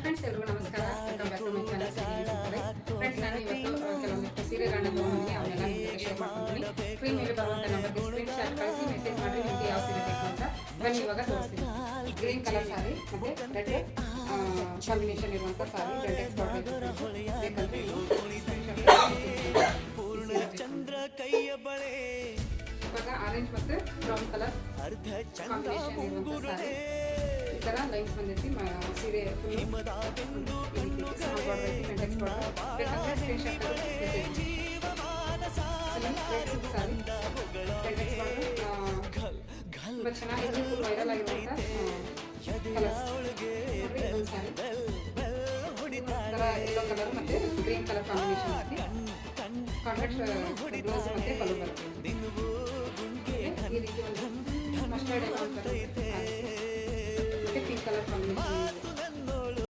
Friends ಎಲ್ರಿಗೂ ನಮಸ್ಕಾರ. Welcome back to my channel friends. ನಾನು ಇವತ್ತು ಕೆಲವೊಂದಿಷ್ಟು ಸೀರೆಗಳನ್ನ ತೊಗೊಂಡಿದ್ದೀನಿ, ಅವನ್ನೆಲ್ಲ ನಿಮ್ಮ ಜೊತೆ ಶೇರ್ ಮಾಡ್ತೀನಿ. ಸ್ಕ್ರೀನ್ ಮೇಲೆ ಬರುವಂಥ ನಂಬರ್ಗೆ ಸ್ಕ್ರೀನ್ ಶಾಟ್ ಕಳಿಸಿ ಮೆಸೇಜ್ ಮಾಡಿ ನಿಮಗೆ ಯಾವ ಸೀರೆ ಬೇಕು ಅಂತ. ಬನ್ನಿ ಇವಾಗ ತೋರಿಸ್ತೀನಿ. ಗ್ರೀನ್ ಕಲರ್ ಸಾರಿ ಮತ್ತು ರೆಡ್ ಕಾಂಬಿನೇಷನ್ ಇರುವಂಥ ಸಾರಿ ರೆಡ್ ಎಕ್ಸ್ಪೋರ್ಟ್ ಬೇಕಂದ್ರೆ ಇವಾಗ ಆರೆಂಜ್ ಮತ್ತು ಬ್ರೌನ್ ಕಲರ್ ಕಾಂಬಿನೇಷನ್ ಇರುವಂಥ ಸಾರಿ ಈ ಥರ ಲೈನ್ಸ್ ಬಂದೈತಿ. ಸೀರೆ ಬೇಕಂದ್ರೆ ಸ್ಕ್ರೀನ್ ಶಾಟ್ ತುಂಬ ಚೆನ್ನಾಗಿದೆ, ಫುಲ್ ವೈರಲ್ ಆಗಿರುವಂಥ ಕಲರ್ಸ್. ಯೆಲ್ಲೋ ಕಲರ್ ಮತ್ತು ಗ್ರೀನ್ ಕಲರ್ ಕಾಂಬಿನೇಷನ್ ಐತಿ. ಕಾಂಟ್ರಾಕ್ಟ್ ಬ್ಲೌಸ್ ಮತ್ತು ಪಲ್ಲು ಬರುತ್ತೆ. ಈ ರೀತಿ ಒಂದು ಮಸ್ಟರ್ಡ್